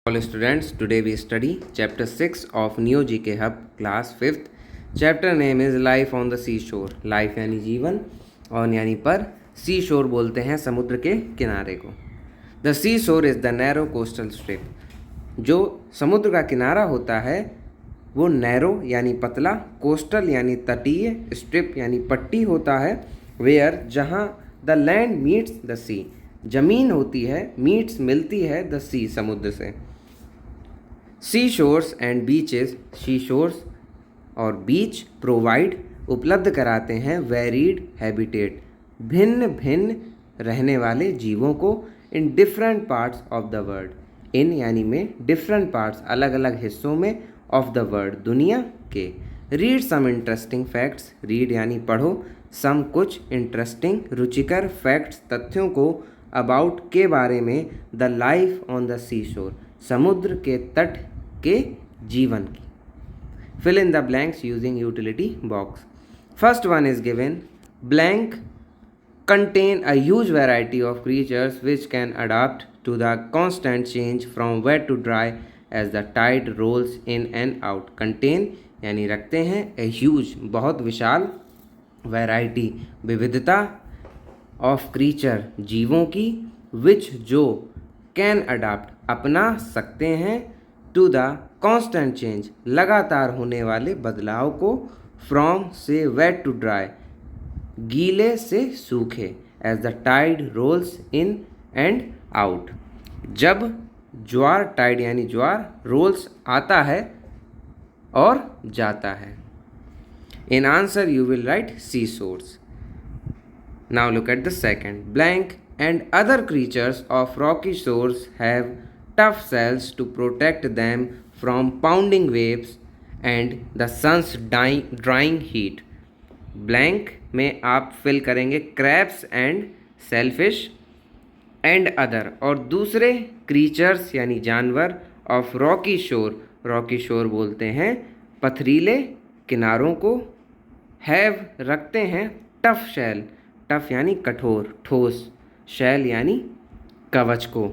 All students, today we study chapter 6 of Neo GK Hub class 5th. Chapter name is Life on the Seashore. Life यानी जीवन, on यानी पर, seashore बोलते हैं समुद्र के किनारे को. The seashore is the narrow coastal strip. जो समुद्र का किनारा होता है वो नैरो यानी पतला, कोस्टल यानी तटीय, स्ट्रिप यानी पट्टी होता है, वेयर जहाँ द लैंड मीट्स द सी, जमीन होती है, मीट्स मिलती है द सी समुद्र से. Sea shores and beaches, sea shores और बीच प्रोवाइड उपलब्ध कराते हैं वेरीड हैबिटेट, भिन्न भिन्न रहने वाले जीवों को, in different parts of the world, in यानी में, डिफरेंट पार्ट्स अलग अलग हिस्सों में, ऑफ द वर्ल्ड दुनिया के. Read some interesting facts, read यानी पढ़ो, सम कुछ, इंटरेस्टिंग रुचिकर, फैक्ट्स तथ्यों को, अबाउट के बारे में, the life on the seashore समुद्र के तट के जीवन की. Fill in the blanks using utility box. First one is given, blank contain a huge variety of creatures which can adapt to the constant change from wet to dry as the tide rolls in and out. Contain यानी रखते हैं, a huge बहुत विशाल, variety विविधता, of creature जीवों की, which जो, can adapt अपना सकते हैं, to the constant change लगातार होने वाले बदलाव को, from से wet to dry गीले से सूखे, as the tide rolls in and out जब ज्वार, टाइड यानी ज्वार, रोल्स आता है और जाता है. In answer you will write sea shores. Now look at the second, blank and other creatures of rocky shores have tough shells to protect them from pounding waves and the sun's drying heat. Blank में आप fill करेंगे crabs and shellfish and other, और दूसरे creatures यानी जानवर, of Rocky शोर, Rocky शोर बोलते हैं पथरीले किनारों को, हैव रखते हैं टफ शेल, टफ यानी कठोर, ठोस, शेल यानी कवच को,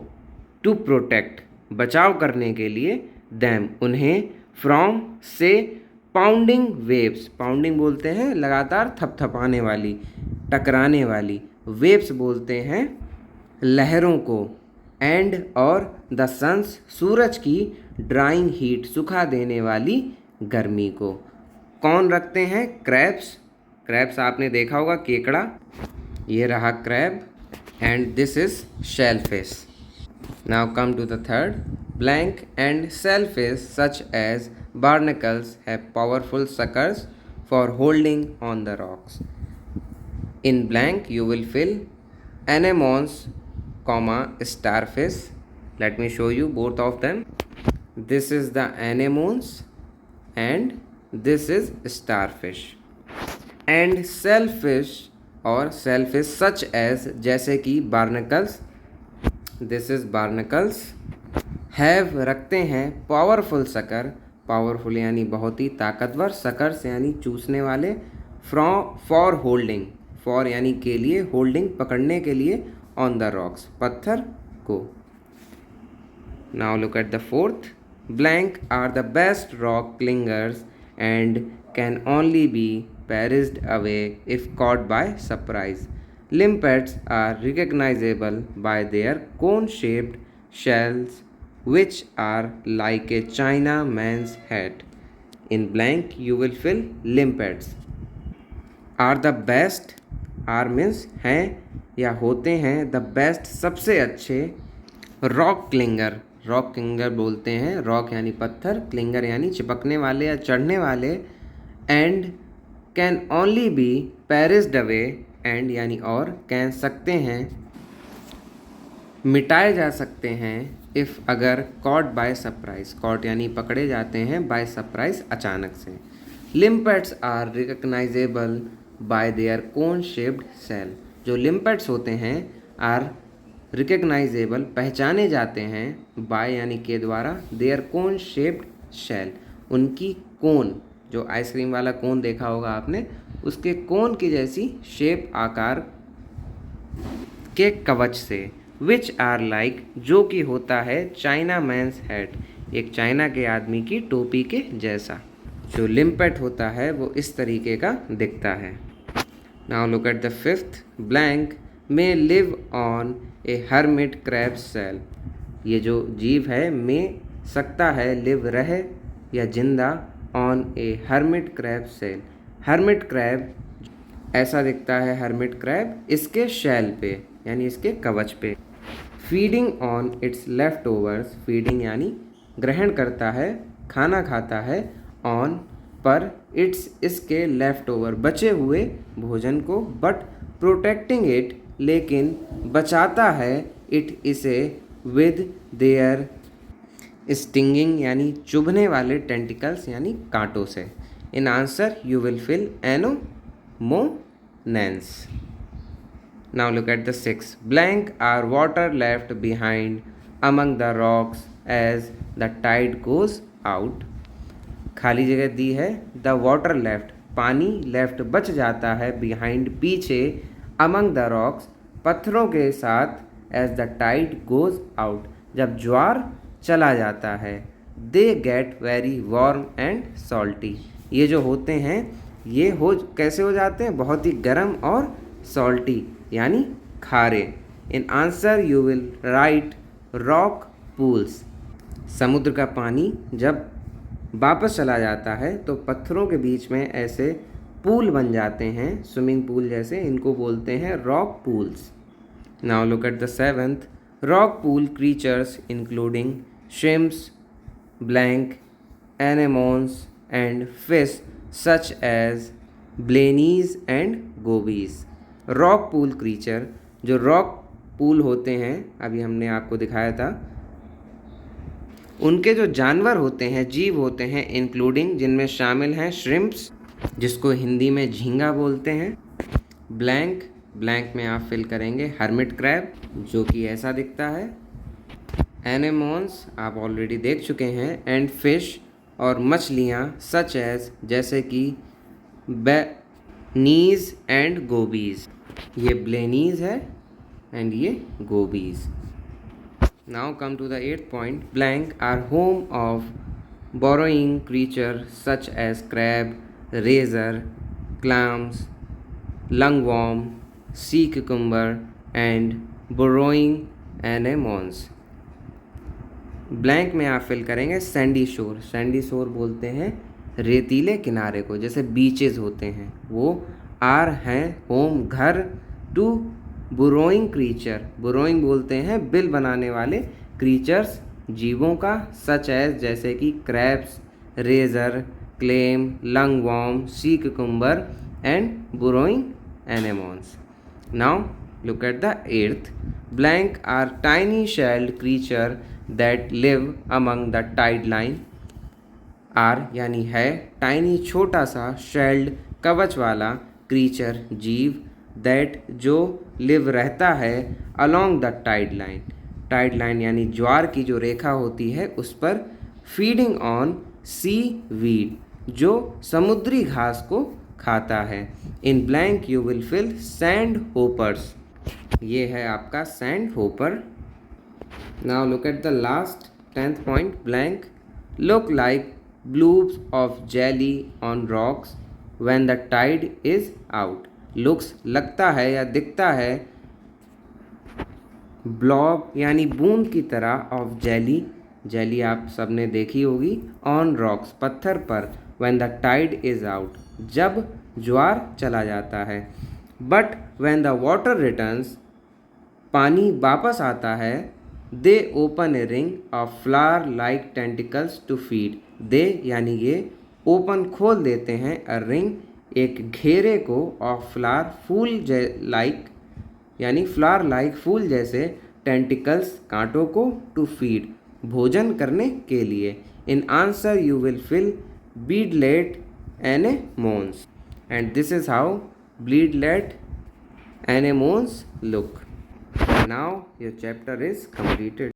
टू प्रोटेक्ट बचाव करने के लिए, दैम उन्हें, फ्रॉम से, पाउंडिंग वेव्स, पाउंडिंग बोलते हैं लगातार थपथपाने वाली, टकराने वाली, वेव्स बोलते हैं लहरों को, एंड और द सन्स सूरज की, ड्राइंग हीट सुखा देने वाली गर्मी को. कौन रखते हैं? क्रैब्स. क्रैब्स आपने देखा होगा, केकड़ा, ये रहा crab, and this is shellfish. Now come to the third, blank and shellfish such as barnacles have powerful suckers for holding on the rocks. In blank you will fill anemones, starfish. Let me show you both of them. This is the anemones and this is starfish. And shellfish or shellfish such as जैसे कि barnacles, this is barnacles, have रखते हैं powerful sucker, powerful यानी बहुत ही ताकतवर, suckers यानी चूसने वाले, फॉर होल्डिंग, फॉर यानी के लिए, होल्डिंग पकड़ने के लिए, ऑन द रॉक्स पत्थर को. Now look at the fourth, blank are the best rock clingers and can only be prised away if caught by surprise. Limpets are recognizable by their cone shaped shells which are like a China man's hat. In blank you will fill limpets. Are the best, are means हैं या होते हैं, the best सबसे अच्छे, rock clinger, rock clinger बोलते हैं, rock यानी पत्थर, clinger यानी चिपकने वाले या चढ़ने वाले, and can only be perished away, and यानी और, can सकते हैं, मिटाए जा सकते हैं, इफ़ अगर, कॉट बाय सरप्राइज, कॉट यानी पकड़े जाते हैं, बाय सरप्राइज अचानक से. Limpets are recognizable by their cone shaped shell. जो लिम्पेट्स होते हैं, आर रिकग्नाइजेबल पहचाने जाते हैं, बाय यानी के द्वारा, देयर कोन शेप्ड शेल उनकी कोन, जो आइसक्रीम वाला कोन देखा होगा आपने, उसके कोन की जैसी शेप, आकार के कवच से, विच आर लाइक, जो कि होता है चाइना मैंस हैट, एक चाइना के आदमी की टोपी के जैसा। जो लिम्पेट होता है वो इस तरीके का दिखता है। Now look at the fifth, blank may live on a hermit crab shell. ये जो जीव है मे सकता है लिव रहे या जिंदा on a hermit crab shell. Hermit crab ऐसा दिखता है, हर्मिट क्रैब इसके शेल पे यानी इसके कवच पे। Feeding on it's left overs, feeding यानी ग्रहण करता है, खाना खाता है, ऑन पर, इट्स इसके लेफ्ट ओवर बचे हुए भोजन को, बट प्रोटेक्टिंग इट लेकिन बचाता है, इट इसे विद देयर स्टिंगिंग यानी चुभने वाले टेंटिकल्स यानी कांटों से। In answer you will fill anemones. Now look at the sixth. Blank are water left behind among the rocks as the tide goes out. खाली जगह दी है, the water left पानी, left बच जाता है, behind पीछे, among the rocks पत्थरों के साथ, as the tide goes out जब ज्वार चला जाता है, they get very warm and salty ये जो होते हैं ये कैसे हो जाते हैं, बहुत ही गर्म और salty यानी खारे। इन answer you will right rock pools. समुद्र का पानी जब वापस चला जाता है तो पत्थरों के बीच में ऐसे पूल बन जाते हैं, स्विमिंग पूल जैसे, इनको बोलते हैं rock pools. Now look at the seventh, rock pool creatures including shrimps, blank, anemones and fish such as blennies and gobies. Rock pool creature, जो रॉक पूल होते हैं अभी हमने आपको दिखाया था, उनके जो जानवर होते हैं, जीव होते हैं, इंक्लूडिंग जिनमें शामिल हैं श्रिम्प्स जिसको हिंदी में झींगा बोलते हैं, ब्लैंक, ब्लैंक में आप फिल करेंगे हर्मिट क्रैब जो कि ऐसा दिखता है, एनेमोन्स आप ऑलरेडी देख चुके हैं, एंड फिश और मछलियाँ सच एज जैसे कि नीज एंड गोबीज। ये ब्लेनीज है एंड ये gobies. Now come to the eighth point, blank are home of burrowing creature such as crab, razor, clams, lugworm, sea cucumber and burrowing anemones. Blank में आप fill करेंगे सैंडी शोर। Sandy शोर बोलते हैं रेतीले किनारे को, जैसे बीचेस होते हैं वो। आर हैं होम घर, टू बुरोइंग क्रीचर, बुरोइंग बोलते हैं बिल बनाने वाले, क्रीचर्स जीवों का, सच एज जैसे कि crabs, razor, clam, lugworm, sea cucumber and burrowing anemones. Now look at the eighth, blank are tiny shelled creature that live among the tide line. Are यानी है, टाइनी छोटा सा, शेल्ड कवच वाला, क्रीचर जीव, दैट जो लिव रहता है, along the tide line, tide line यानी ज्वार की जो रेखा होती है उस पर, फीडिंग ऑन सी वीड जो समुद्री घास को खाता है। In blank you will fill sand hoppers, ये है आपका sand hopper. Now look at the last 10th point, blank look like blobs of jelly on rocks when the tide is out. Looks लगता है या दिखता है, ब्लॉब यानी बूंद की तरह, ऑफ जेली, जेली आप सबने देखी होगी, ऑन रॉक्स पत्थर पर, when the tide is out जब ज्वार चला जाता है, but when the water returns पानी वापस आता है, they open a ring of flower like tentacles to feed. They यानी ये ओपन खोल देते हैं, अ रिंग एक घेरे को, ऑफ फ्लावर फूल लाइक यानी फ्लावर लाइक फूल जैसे, टेंटिकल्स कांटों को, टू फीड भोजन करने के लिए। In answer you will fill beadlet anemones and this is how beadlet anemones look. Now your chapter is completed.